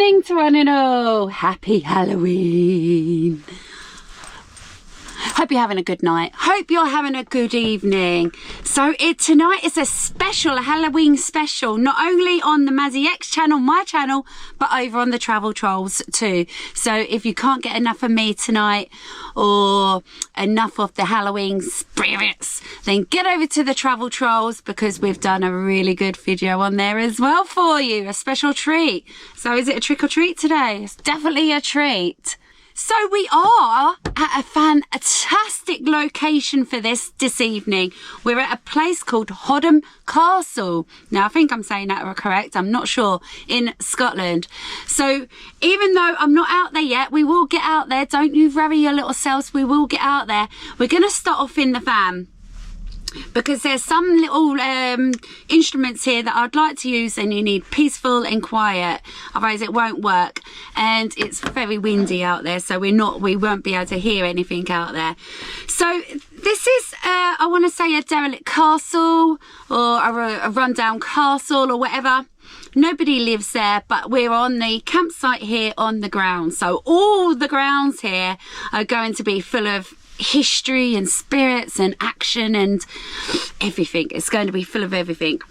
evening to one and all. Happy Halloween. Hope you're having a good night. Hope you're having a good evening. So tonight is a special, a Halloween special, not only on the Mazzy X channel, my channel, but over on the Travel Trolls too. So if you can't get enough of me tonight or enough of the Halloween spirits, then get over to the Travel Trolls because we've done a really good video on there as well for you, a special treat. So is it a trick or treat today? It's definitely a treat. So we are at a fantastic location for this evening. We're at a place called Hoddom Castle. Now, I think I'm saying that correct. I'm not sure. In Scotland. So even though I'm not out there yet, we will get out there. Don't you worry your little selves. We will get out there. We're going to start off in the van, because there's some little instruments here that I'd like to use, and you need peaceful and quiet, otherwise it won't work, and it's very windy out there, so we won't be able to hear anything out there. So this is I want to say a derelict castle or a rundown castle or whatever. Nobody lives there, but we're on the campsite here on the grounds, so all the grounds here are going to be full of history and spirits and action and everything. It's going to be full of everything.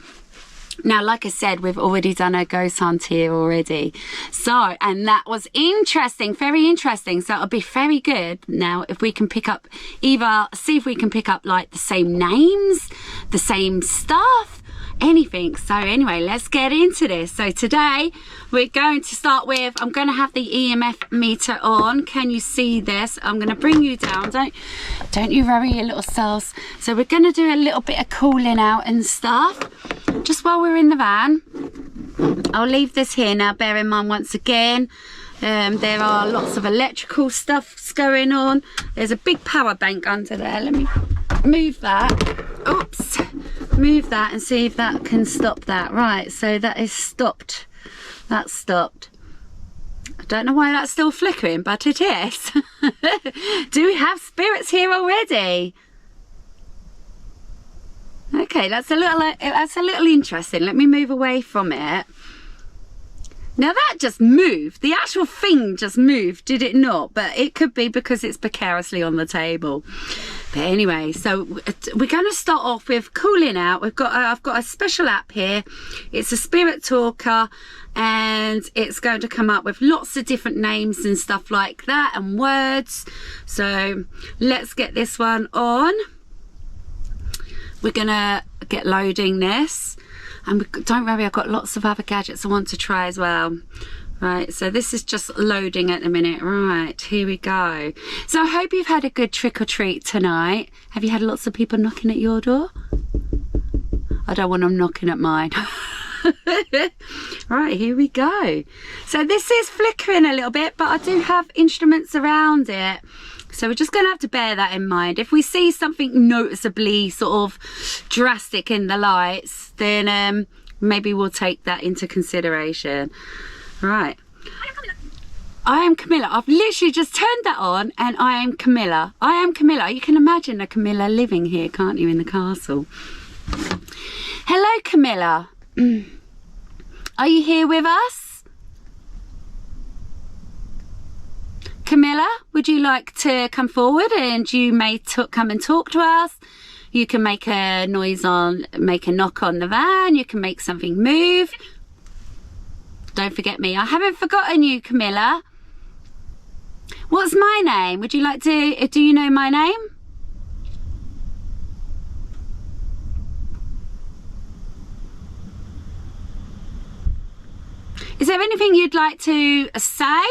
Now, like I said, we've already done a ghost hunt here already, so, and that was interesting, very interesting. So it'll be very good now if we can pick up, either see if we can pick up like the same names, the same stuff, anything. So anyway, let's get into this. So today we're going to start with, I'm going to have the EMF meter on. Can you see this? I'm going to bring you down. Don't you worry your little selves. So we're going to do a little bit of cooling out and stuff just while we're in the van. I'll leave this here now. Bear in mind, once again, there are lots of electrical stuff going on. There's a big power bank under there. Let me move that. Oops. Move that and see if that can stop that. Right, so that is stopped. That's stopped. I don't know why that's still flickering, but it is. Do we have spirits here already? Okay, that's a little interesting. Let me move away from it. Now that just moved. The actual thing just moved, did it not? But it could be because it's precariously on the table. But anyway, so we're going to start off with cooling out. I've got a special app here. It's a spirit talker, and it's going to come up with lots of different names and stuff like that and words. So let's get this one on. We're going to get loading this. And don't worry, I've got lots of other gadgets I want to try as well. Right, so this is just loading at the minute. Right, here we go. So I hope you've had a good trick or treat tonight. Have you had lots of people knocking at your door? I don't want them knocking at mine. Right, here we go. So this is flickering a little bit, but I do have instruments around it. So we're just going to have to bear that in mind. If we see something noticeably sort of drastic in the lights, then maybe we'll take that into consideration. Right. I am Camilla. I've literally just turned that on, and I am Camilla. I am Camilla. You can imagine a Camilla living here, can't you, in the castle? Hello, Camilla. Are you here with us? Camilla, would you like to come forward, and you may come and talk to us? You can make a make a knock on the van. You can make something move. Don't forget me. I haven't forgotten you, Camilla. What's my name? Would you like to, do you know my name? Is there anything you'd like to say?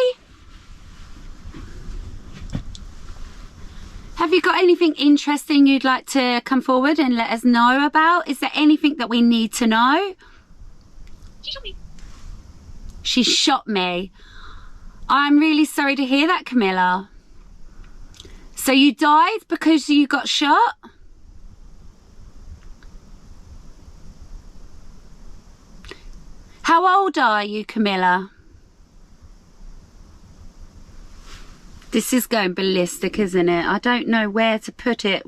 Have you got anything interesting you'd like to come forward and let us know about? Is there anything that we need to know? She shot me. She shot me. I'm really sorry to hear that, Camilla. So you died because you got shot? How old are you, Camilla? This is going ballistic, isn't it? I don't know where to put it.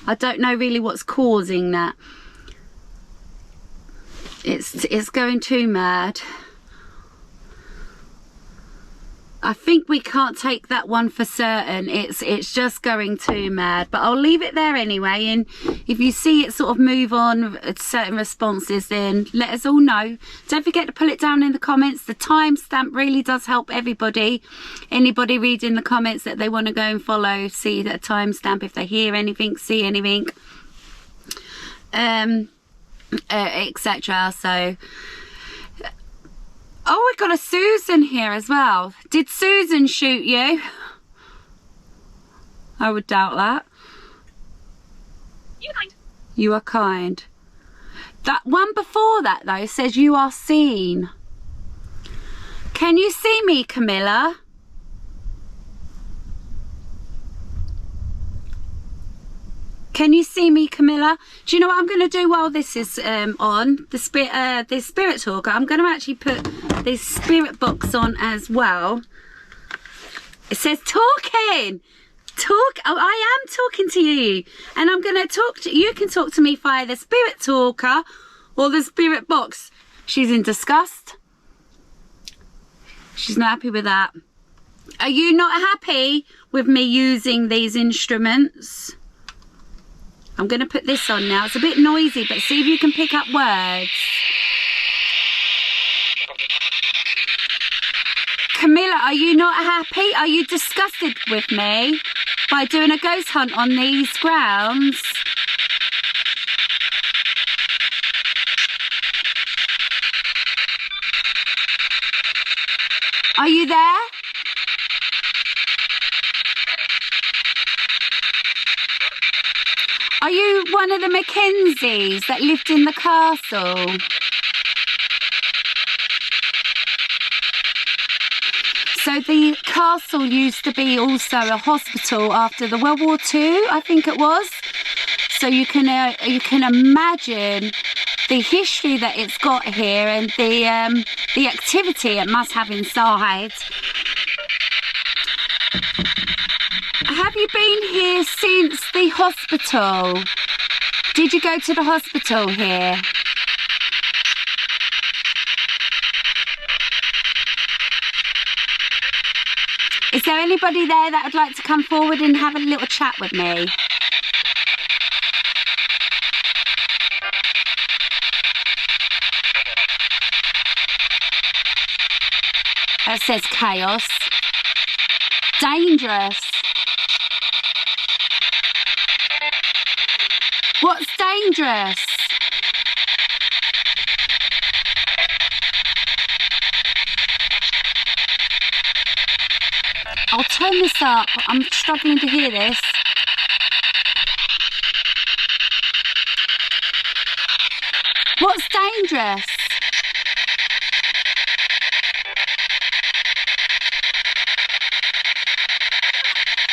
I don't know really what's causing that. It's going too mad. I think we can't take that one for certain. It's just going too mad. But I'll leave it there anyway. And if you see it sort of move on certain responses, then let us all know. Don't forget to put it down in the comments. The timestamp really does help everybody. Anybody reading the comments that they want to go and follow, see that timestamp if they hear anything, see anything, etc. So. Oh, we got a Susan here as well. Did Susan shoot you? I would doubt that. You kind. You are kind. That one before that, though, says you are seen. Can you see me, Camilla? Can you see me, Camilla? Do you know what I'm going to do while this is on? The spirit talker. I'm going to actually put this spirit box on as well. It says talking. Talk. Oh, I am talking to you. And I'm going to talk to you. Can talk to me via the spirit talker or the spirit box. She's in disgust. She's not happy with that. Are you not happy with me using these instruments? I'm going to put this on now. It's a bit noisy, but see if you can pick up words. Camilla, are you not happy? Are you disgusted with me by doing a ghost hunt on these grounds? Are you there? Are you one of the Mackenzies that lived in the castle? So the castle used to be also a hospital after the World War II, I think it was. So you can imagine the history that it's got here and the activity it must have inside. Have you been here since the hospital? Did you go to the hospital here? Is there anybody there that would like to come forward and have a little chat with me? That says chaos. Dangerous. What's dangerous? I'll turn this up. I'm struggling to hear this. What's dangerous?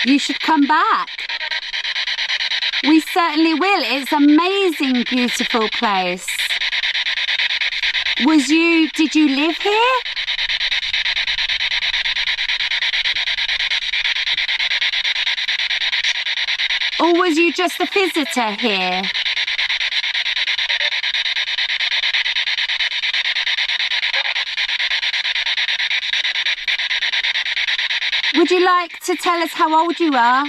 You should come back. We certainly will. It's an amazing, beautiful place. Did you live here? Or was you just a visitor here? Would you like to tell us how old you are?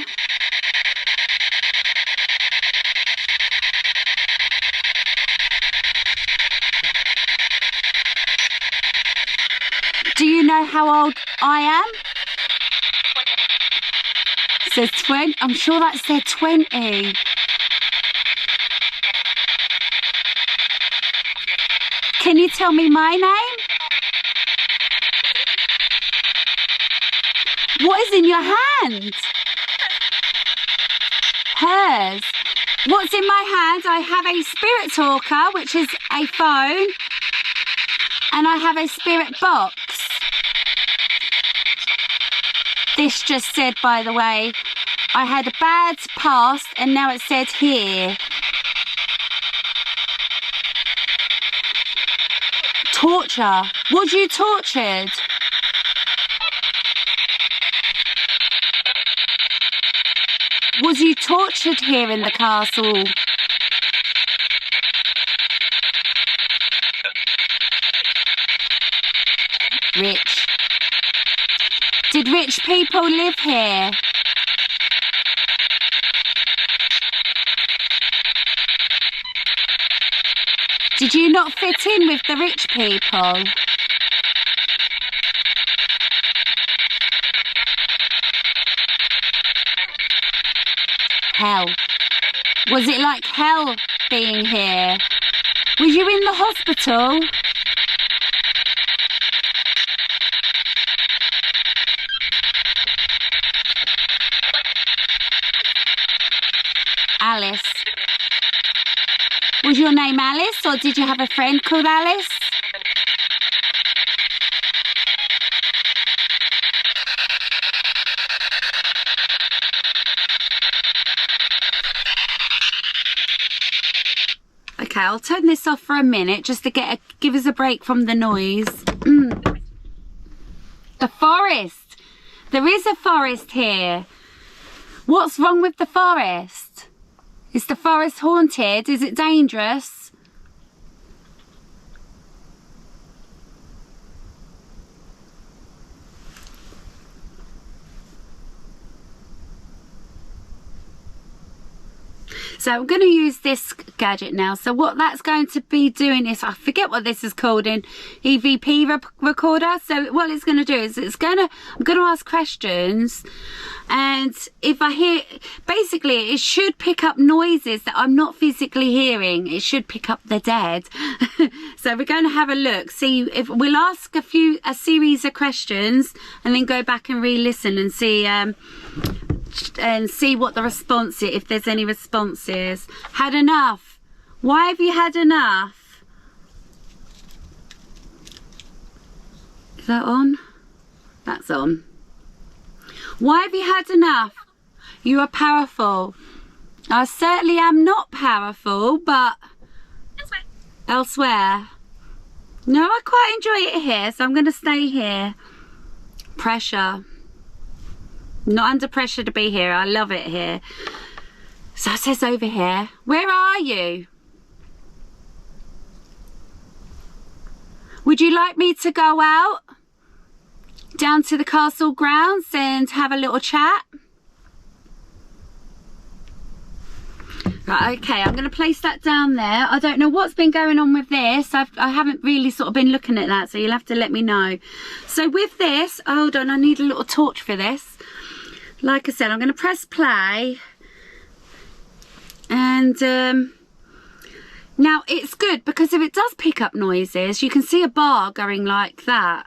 Do you know how old I am? It says 20. I'm sure that said 20. Can you tell me my name? What is in your hand? Hers. What's in my hand? I have a spirit talker, which is a phone, and I have a spirit box. This just said, by the way, I had a bad past and now it said here. Torture. Was you tortured? Was you tortured here in the castle? Rich. rich people live here? Did you not fit in with the rich people? Hell. Was it like hell being here? Were you in the hospital? Alice. Was your name Alice, or did you have a friend called Alice? Okay, I'll turn this off for a minute just to give us a break from the noise. The forest. There is a forest here. What's wrong with the forest? Is the forest haunted? Is it dangerous? So I'm going to use this gadget now. So what that's going to be doing is, I forget what this is called in EVP recorder. So what it's going to do is I'm going to ask questions, and if I hear, basically it should pick up noises that I'm not physically hearing. It should pick up the dead. So we're going to have a look, see if we'll ask a series of questions and then go back and re-listen and see what the response is, if there's any responses. Had enough. Why have you had enough? Is that on? That's on. Why have you had enough? You are powerful. I certainly am not powerful, but elsewhere. No, I quite enjoy it here, so I'm going to stay here. Pressure. Not under pressure to be here. I love it here. So it says over here. Where are you? Would you like me to go out down to the castle grounds and have a little chat? Right, okay, I'm going to place that down there. I don't know what's been going on with this. I haven't really sort of been looking at that, so you'll have to let me know. So with this, hold on, I need a little torch for this. Like I said, I'm going to press play, and now it's good because if it does pick up noises, you can see a bar going like that.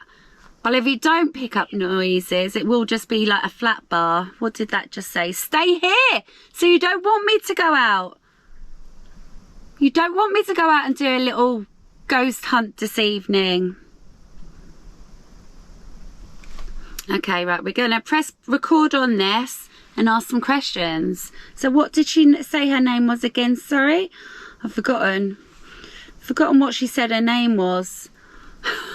Well, if you don't pick up noises, it will just be like a flat bar. What did that just say? Stay here. So you don't want me to go out. You don't want me to go out and do a little ghost hunt this evening. Okay, right, we're going to press record on this and ask some questions. So what did she say her name was again? Sorry, I've forgotten what she said her name was.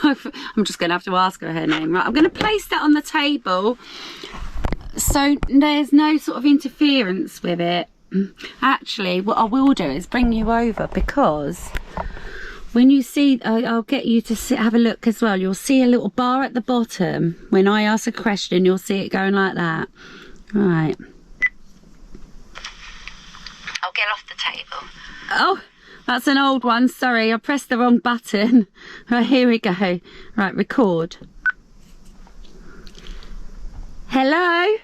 I'm just going to have to ask her name. Right, I'm going to place that on the table so there's no sort of interference with it. Actually, what I will do is bring you over, because when you see, I'll get you to have a look as well. You'll see a little bar at the bottom. When I ask a question, you'll see it going like that. Right. I'll get off the table. Oh, that's an old one. Sorry, I pressed the wrong button. Right, here we go. Right, record. Hello?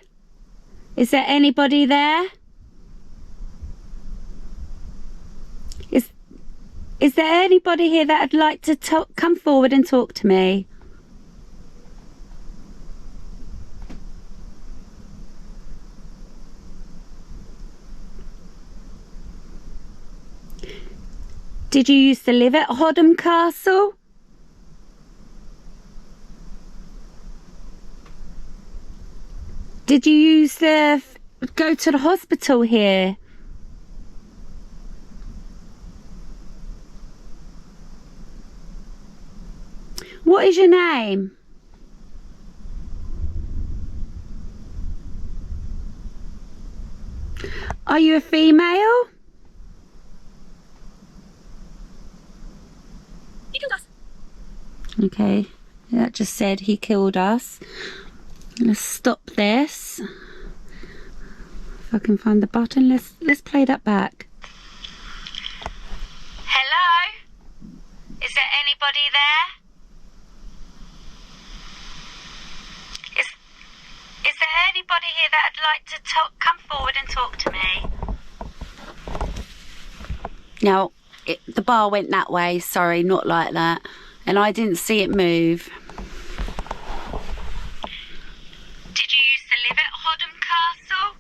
Is there anybody there? Is there anybody here that would like to come forward and talk to me? Did you used to live at Hodham Castle? Did you used to go to the hospital here? What is your name? Are you a female? He killed us. Okay, that just said he killed us. Let's stop this. If I can find the button, let's play that back. Hello? Is there anybody there? Is there anybody here that'd like to come forward and talk to me? No, the bar went that way. Sorry, not like that. And I didn't see it move. Did you used to live at Hodham Castle?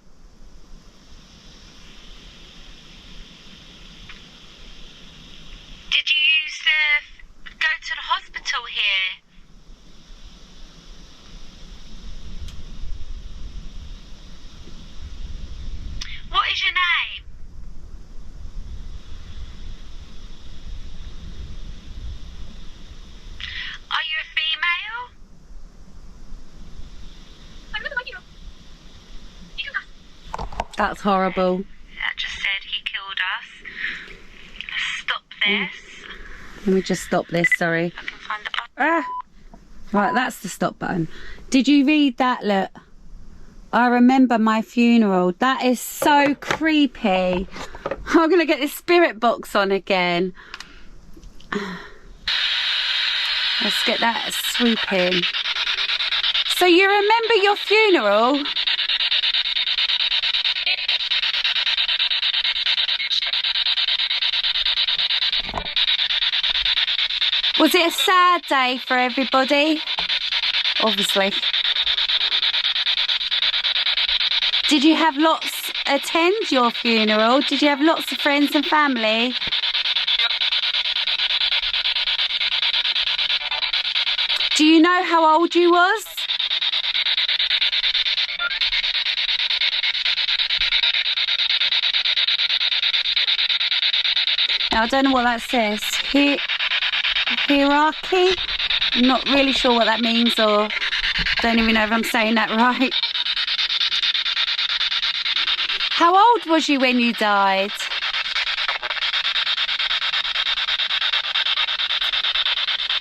Did you used to go to the hospital here? What is your name? Are you a female? That's horrible. That just said he killed us. Let's stop this. Let me just stop this, sorry. I can find the button. Ah! Right, that's the stop button. Did you read that? Look. I remember my funeral. That is so creepy. I'm going to get this spirit box on again. Let's get that swooping. So you remember your funeral? Was it a sad day for everybody? Obviously. Did you have lots attend your funeral? Did you have lots of friends and family? Do you know how old you was? Now, I don't know what that says. Hierarchy? I'm not really sure what that means, or don't even know if I'm saying that right. How old was you when you died?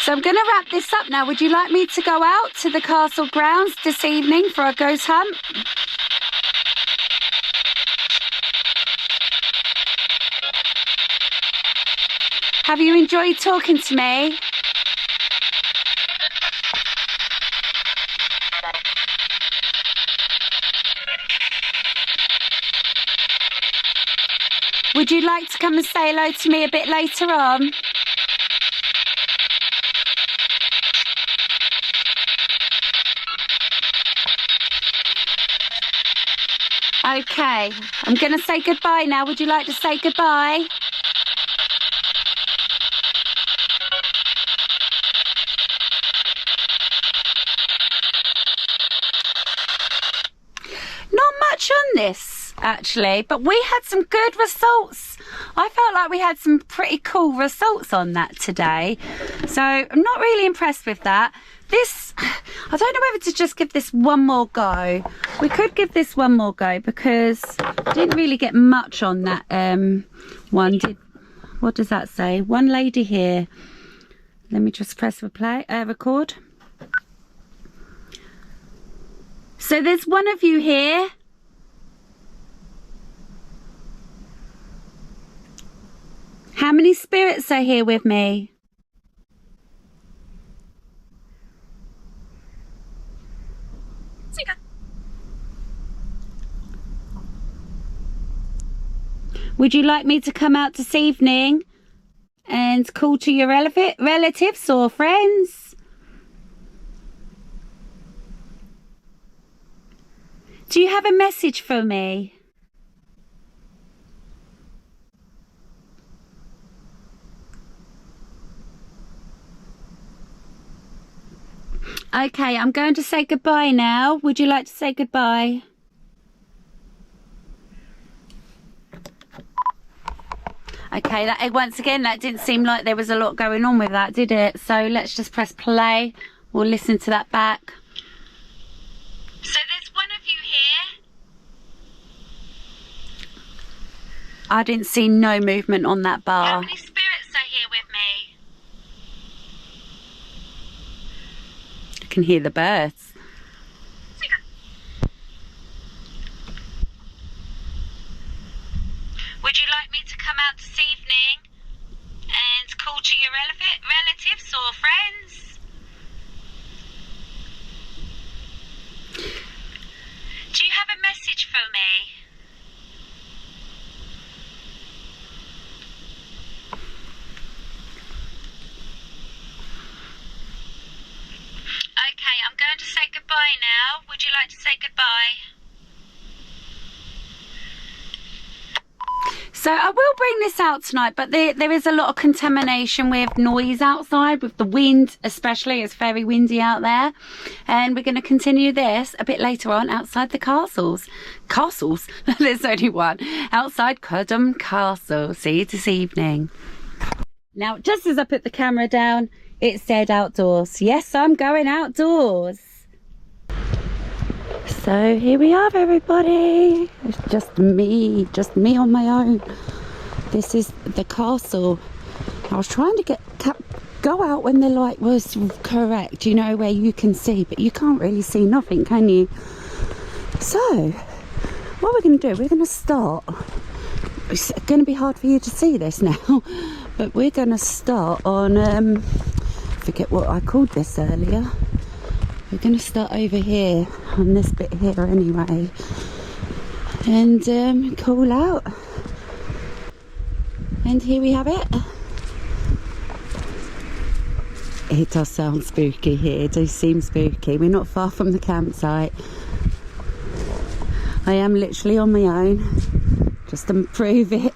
So I'm going to wrap this up now. Would you like me to go out to the castle grounds this evening for a ghost hunt? Have you enjoyed talking to me? Would you like to come and say hello to me a bit later on? Okay, I'm going to say goodbye now. Would you like to say goodbye? Not much on this, actually, but we had some good results. I felt like we had some pretty cool results on that today. So I'm not really impressed with that. This, I don't know whether to just give this one more go. We could give this one more go because I didn't really get much on that one. What does that say? One lady here. Let me just press record. So there's one of you here. How many spirits are here with me? Would you like me to come out this evening and call to your relatives or friends? Do you have a message for me? Okay, I'm going to say goodbye now. Would you like to say goodbye? Okay, once again, that didn't seem like there was a lot going on with that, did it? So let's just press play. We'll listen to that back. So there's one of you here? I didn't see no movement on that bar. How many spirits are here with me? I can hear the birds. you like me to come out this evening and call to your relatives or friends? Do you have a message for me? Okay, I'm going to say goodbye now. Would you like to say goodbye? So I will bring this out tonight, but there is a lot of contamination with noise outside, with the wind especially. It's very windy out there. And we're going to continue this a bit later on outside the castles. Castles? There's only one. Outside Cudham Castle. See you this evening. Now, just as I put the camera down, it said outdoors. Yes, I'm going outdoors. So here we are, everybody. It's just me on my own. This is the castle. I was trying to go out when the light was correct, you know, where you can see, but you can't really see nothing, can you? So what we're going to do, we're going to start. It's going to be hard for you to see this now, but we're going to start on I forget what I called this earlier. We're going to start over here on this bit here anyway, and call out. And here we have it. It does sound spooky here. It does seem spooky. We're not far from the campsite. I am literally on my own, just to prove it.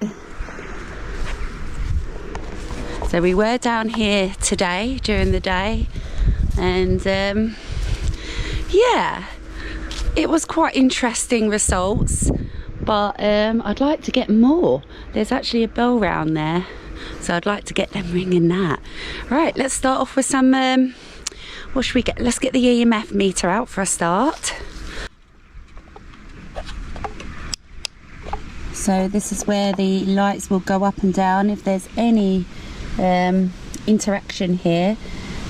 So we were down here today during the day, and yeah, it was quite interesting results, but I'd like to get more. There's actually a bell round there, so I'd like to get them ringing that. Right, let's start off with some what should we get? Let's get the EMF meter out for a start. So this is where the lights will go up and down if there's any interaction here.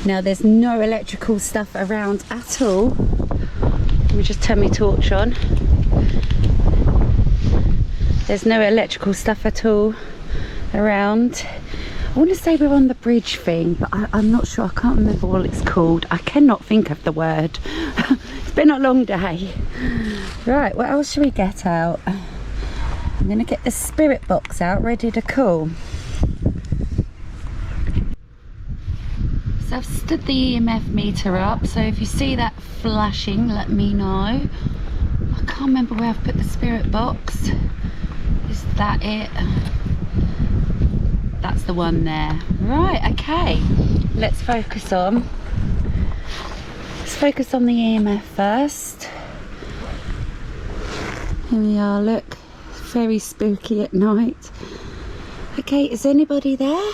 Now there's no electrical stuff around at all. Let me just turn my torch on. There's no electrical stuff at all around. I want to say we're on the bridge thing, but I'm not sure. I can't remember what it's called. I cannot think of the word. It's been a long day. Right, what else should we get out? I'm going to get the spirit box out, ready to call. So I've stood the EMF meter up, so if you see that flashing, let me know. I can't remember where I've put the spirit box. Is that it? That's the one there. Right, okay. Let's focus on the EMF first. Here we are, look. Very spooky at night. Okay, is anybody there?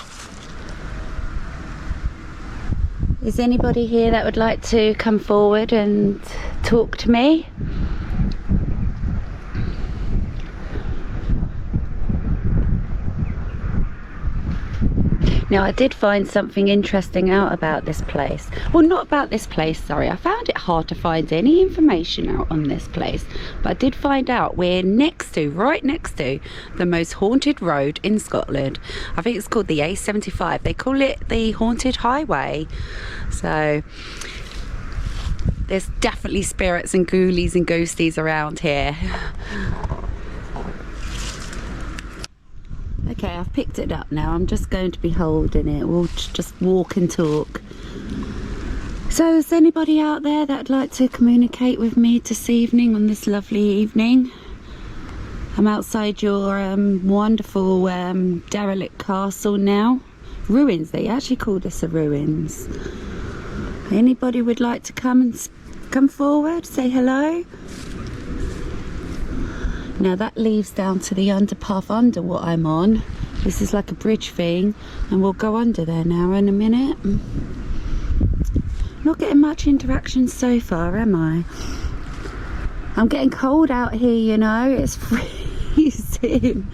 Is anybody here that would like to come forward and talk to me? Now I did find something interesting out about this place. Well, not about this place, sorry. I found it hard to find any information out on this place. But I did find out we're right next to the most haunted road in Scotland. I think it's called the A75. They call it the Haunted Highway. So there's definitely spirits and ghoulies and ghosties around here. Okay, I've picked it up now. I'm just going to be holding it. We'll just walk and talk. So is anybody out there that'd like to communicate with me this evening, on this lovely evening? I'm outside your wonderful derelict castle now. Ruins, they actually call this a ruins. Anybody would like to come forward, say hello? Now that leads down to the underpath under what I'm on. This is like a bridge thing, and we'll go under there now in a minute. Not getting much interaction so far, am I? I'm getting cold out here, you know, it's freezing.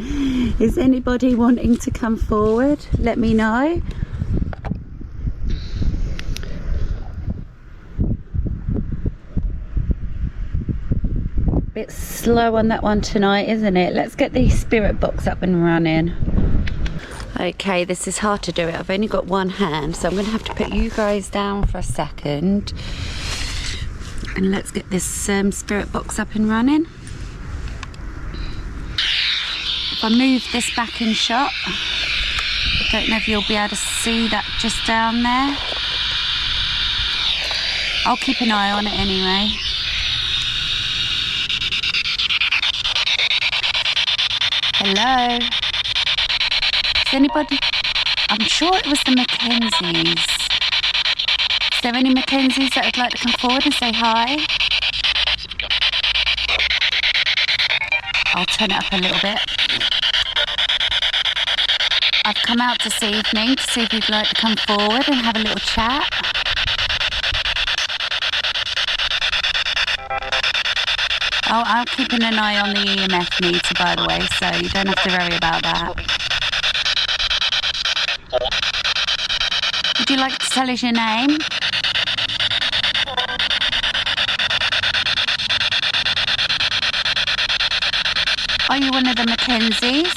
Is anybody wanting to come forward? Let me know. bit slow on that one tonight, isn't it? Let's get the spirit box up and running. Okay, this is hard to do it. I've only got one hand, so I'm going to have to put you guys down for a second. And let's get this spirit box up and running. If I move this back in shot, I don't know if you'll be able to see that just down there. I'll keep an eye on it anyway. Hello? Is anybody? I'm sure it was the Mackenzies. Is there any Mackenzies that would like to come forward and say hi? I'll turn it up a little bit. I've come out this evening to see if you'd like to come forward and have a little chat. Oh, I'm keeping an eye on the EMF meter, by the way, so you don't have to worry about that. Would you like to tell us your name? Are you one of the Mackenzies?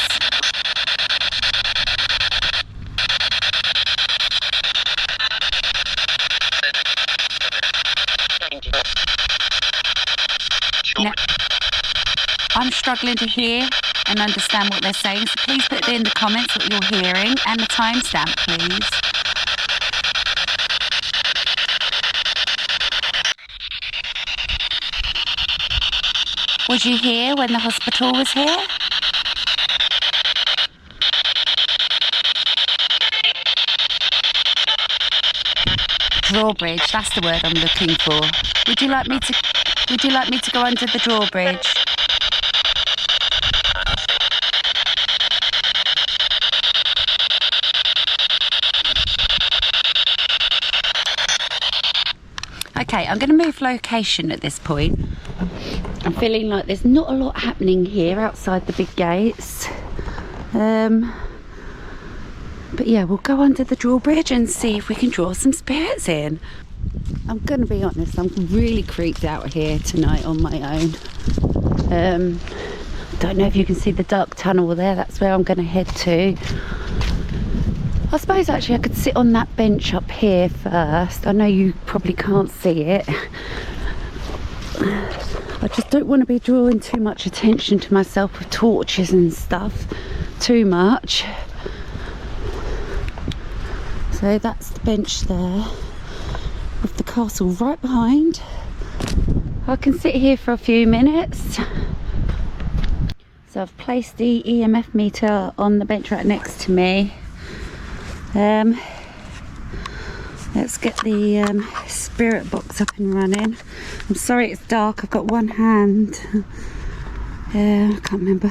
No. I'm struggling to hear and understand what they're saying, so please put in the comments what you're hearing and the timestamp, please. Was you here when the hospital was here? Drawbridge, that's the word I'm looking for. Would you like me to go under the drawbridge? Okay, I'm going to move location at this point. I'm feeling like there's not a lot happening here outside the big gates. But yeah, we'll go under the drawbridge and see if we can draw some spirits in. I'm going to be honest, I'm really creeped out here tonight on my own. Don't know if you can see the dark tunnel there, that's where I'm going to head to. I suppose actually I could sit on that bench up here first. I know you probably can't see it. I just don't want to be drawing too much attention to myself with torches and stuff too much. So that's the bench there with the castle right behind. I can sit here for a few minutes. So I've placed the EMF meter on the bench right next to me. Let's get the spirit box up and running. I'm sorry it's dark, I've got one hand. I can't remember.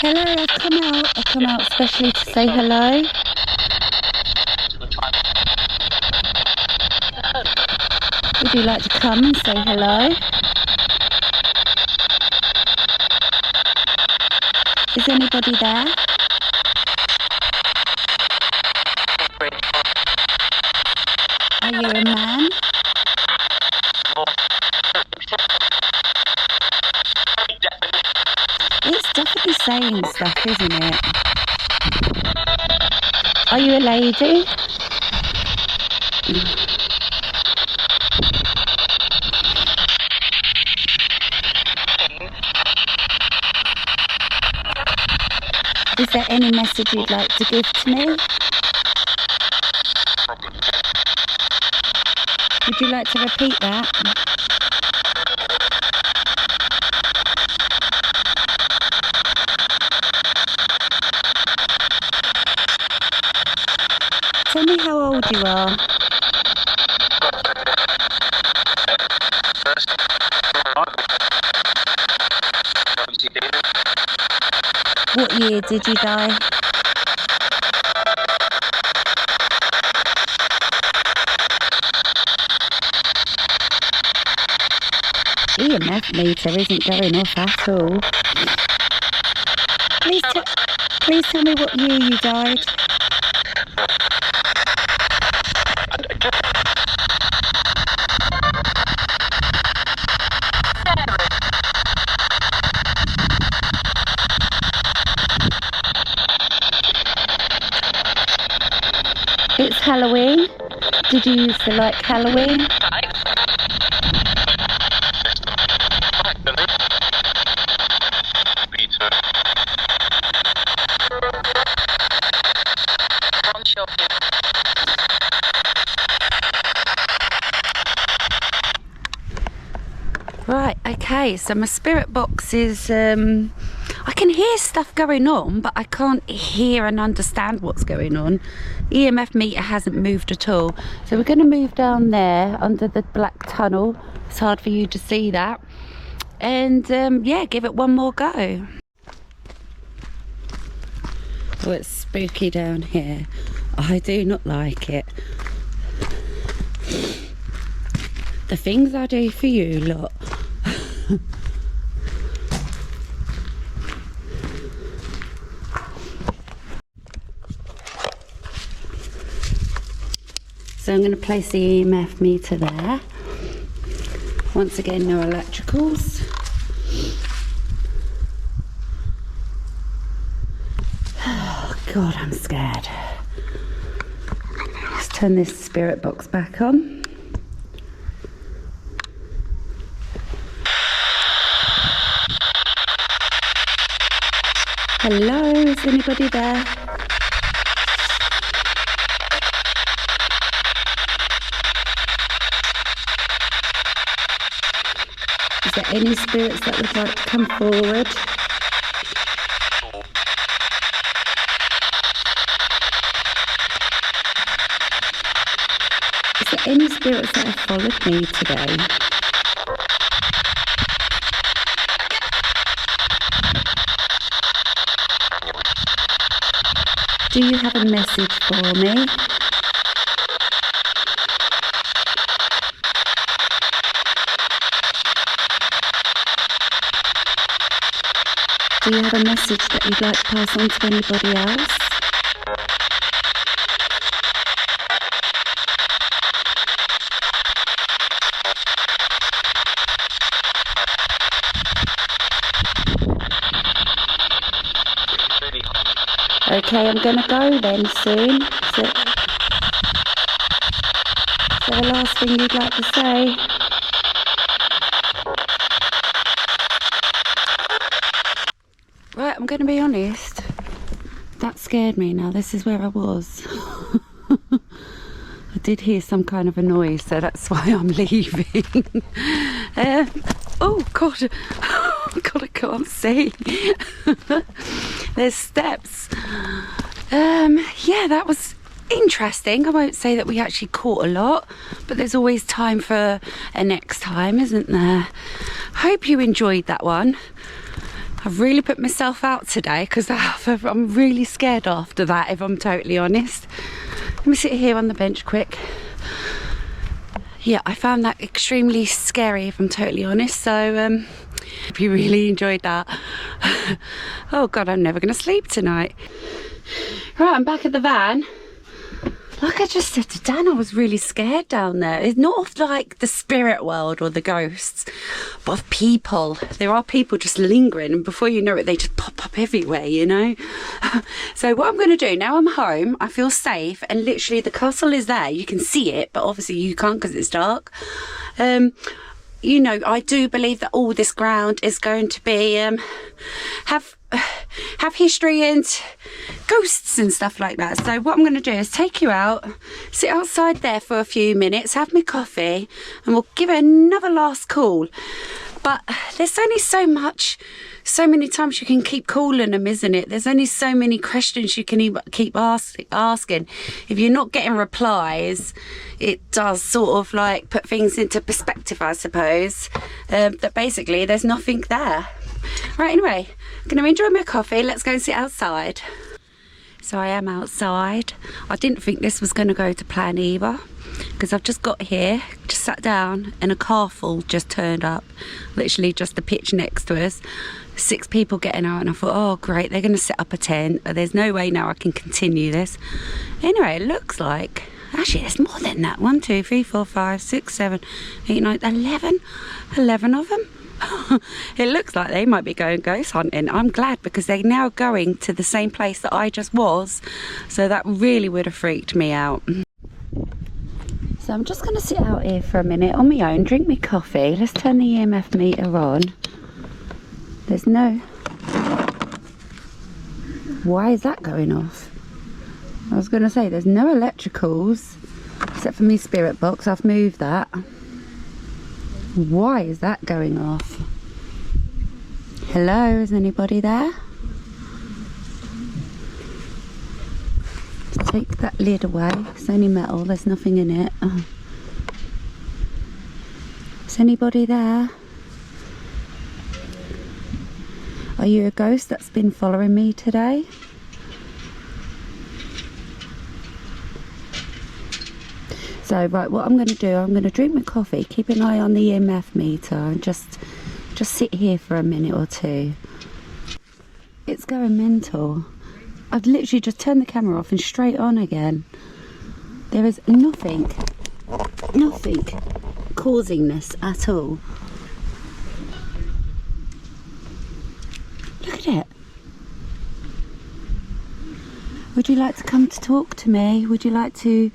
Hello, I've come out especially to say hello. Would you like to come and say hello? Is anybody there? Are you a man? It's definitely saying stuff, isn't it? Are you a lady? Is there any message you'd like to give to me? Would you like to repeat that? Tell me how old you are. What year did you die? EMF meter isn't going off at all. Please tell me what year you died. did you use for like Halloween? Right, okay, so my spirit box is, I can hear stuff going on, but I can't hear and understand what's going on. EMF meter hasn't moved at all. So we're going to move down there under the black tunnel. It's hard for you to see that. And yeah, give it one more go. Oh, it's spooky down here. I do not like it. The things I do for you, lot. So I'm going to place the EMF meter there. Once again, no electricals. Oh God, I'm scared. Let's turn this spirit box back on. Hello, is anybody there? Is there any spirits that would like to come forward? Is there any spirits that have followed me today? Do you have a message for me? Do you have a message that you'd like to pass on to anybody else? Okay, I'm going to go then soon. So the last thing you'd like to say? Right, I'm going to be honest. That scared me now. This is where I was. I did hear some kind of a noise, so that's why I'm leaving. Oh God. God, I can't see. There's steps. Yeah, that was interesting. I won't say that we actually caught a lot, but there's always time for a next time, isn't there? Hope you enjoyed that one. I've really put myself out today because I'm really scared after that, if I'm totally honest. Let me sit here on the bench quick. Yeah, I found that extremely scary, if I'm totally honest. So if you really enjoyed that. Oh God, I'm never going to sleep tonight. Right, I'm back at the van. Like I just said to Dan, I was really scared down there. It's not of like the spirit world or the ghosts, but of people. There are people just lingering, and before you know it, they just pop up everywhere, you know. So what I'm going to do, now I'm home, I feel safe, and literally the castle is there. You can see it, but obviously you can't because it's dark. You know, I do believe that all this ground is going to be have history and ghosts and stuff like that. So what I'm going to do is take you out, sit outside there for a few minutes, have my coffee, and we'll give it another last call. But there's only so many times you can keep calling them, isn't it? There's only so many questions you can keep asking. If you're not getting replies, it does sort of like put things into perspective, I suppose. That basically there's nothing there. Right, anyway, I'm going to enjoy my coffee. Let's go and sit outside. So I am outside. I didn't think this was going to go to plan either, because I've just got here, just sat down, and a car full just turned up. Literally just the pitch next to us. 6 people getting out, and I thought, oh great, they're going to set up a tent. There's no way now I can continue this. Anyway, it looks like, actually there's more than that. 1, 2, 3, 4, 5, 6, 7, 8, 9, 11 of them. It looks like they might be going ghost hunting. I'm glad, because they're now going to the same place that I just was, so that really would have freaked me out. So I'm just going to sit out here for a minute on my own, drink my coffee. Let's turn the EMF meter on. There's no... Why is that going off? I was going to say there's no electricals except for my spirit box. I've moved that. Why is that going off? Hello, is anybody there? Take that lid away. It's only metal, there's nothing in it. Oh. Is anybody there? Are you a ghost that's been following me today? So right, what I'm going to do, I'm going to drink my coffee, keep an eye on the EMF meter and just sit here for a minute or two. It's going mental. I've literally just turned the camera off and straight on again. There is nothing causing this at all. Look at it. Would you like to come to talk to me? Would you like to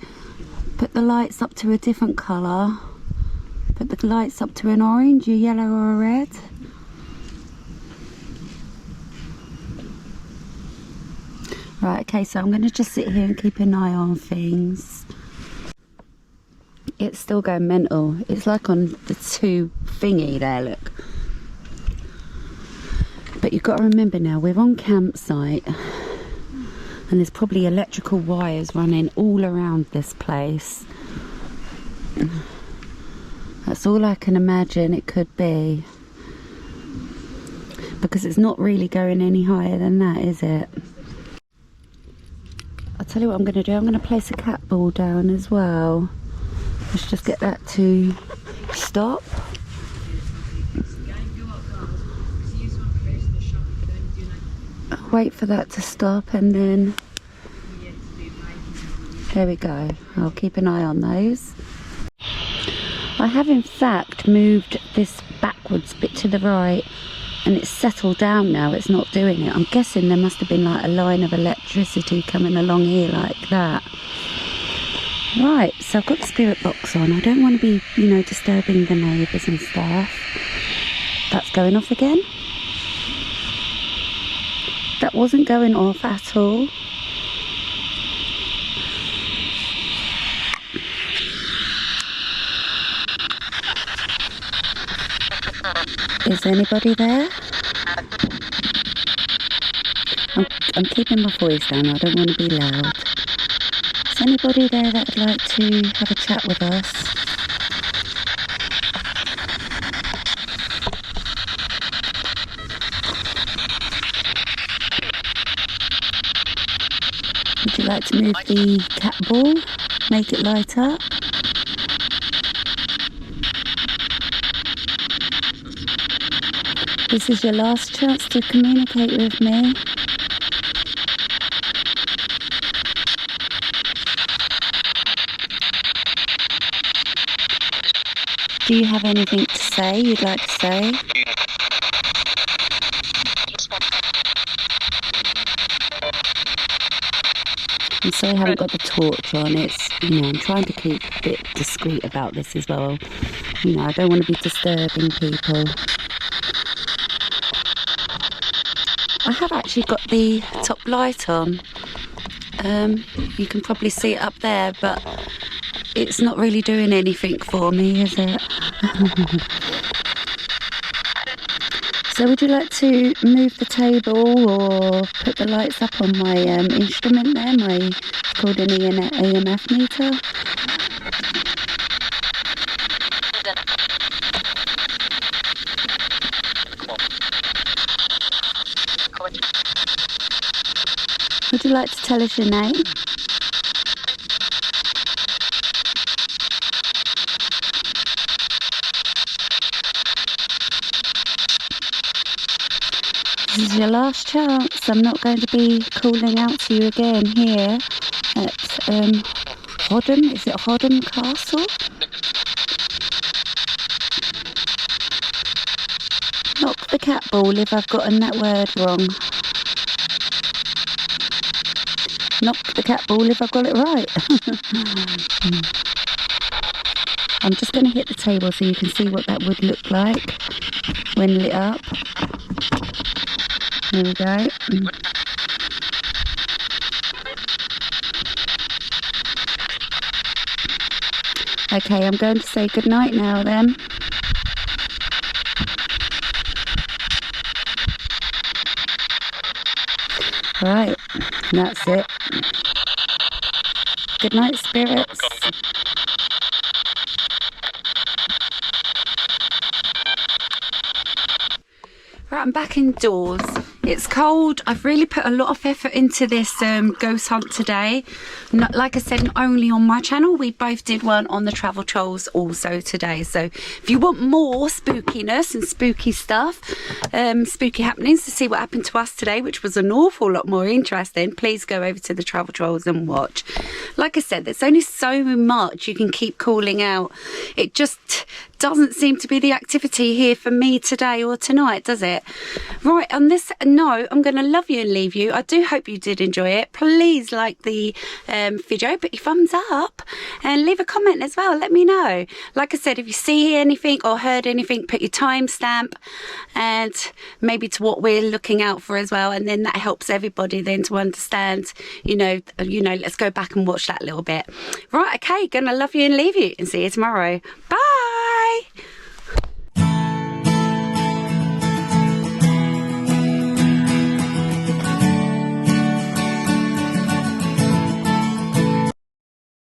put the lights up to a different colour? Put the lights up to an orange, a yellow or a red? Right, okay, so I'm going to just sit here and keep an eye on things. It's still going mental. It's like on the 2 thingy there, look. But you've got to remember now, we're on campsite. And there's probably electrical wires running all around this place. That's all I can imagine it could be. Because it's not really going any higher than that, is it? I'll tell you what I'm going to do. I'm going to place a cat ball down as well. Let's just get that to stop. Wait for that to stop and then... There we go. I'll keep an eye on those. I have in fact moved this backwards bit to the right and it's settled down now. It's not doing it. I'm guessing there must have been like a line of electricity coming along here like that. Right, so I've got the spirit box on. I don't want to be, you know, disturbing the neighbours and stuff. That's going off again. That wasn't going off at all. Is anybody there? I'm keeping my voice down, I don't want to be loud. Is anybody there that would like to have a chat with us? Would you like to move the cat ball? Make it light up? This is your last chance to communicate with me. Do you have anything to say you'd like to say? I'm sorry I haven't got the torch on. It's, you know, I'm trying to keep a bit discreet about this as well. You know, I don't want to be disturbing people. I have actually got the top light on. You can probably see it up there, but it's not really doing anything for me, is it? So would you like to move the table or put the lights up on my instrument there? It's called an EMF meter. Would you like to tell us your name? This is your last chance. I'm not going to be calling out to you again here at Hodham. Is it Hodham Castle? Knock the cat ball if I've gotten that word wrong. Knock the cat ball if I've got it right. I'm just going to hit the table so you can see what that would look like when lit up. There we go. Okay, I'm going to say goodnight now then. Right, that's it. Good night, spirits. Right, I'm back indoors. It's cold. I've really put a lot of effort into this ghost hunt today. Like I said, not only on my channel, we both did one on the Travel Trolls also today. So if you want more spookiness and spooky stuff, spooky happenings to see what happened to us today, which was an awful lot more interesting, please go over to the Travel Trolls and watch. Like I said, there's only so much you can keep calling out. It just doesn't seem to be the activity here for me today or tonight, does it? Right, on this note, I'm going to love you and leave you. I do hope you did enjoy it. Please like the video, put your thumbs up and leave a comment as well. Let me know. Like I said, if you see anything or heard anything, put your timestamp and maybe to what we're looking out for as well, and then that helps everybody then to understand, you know, let's go back and watch that little bit. Right, okay, gonna love you and leave you and see you tomorrow. Bye.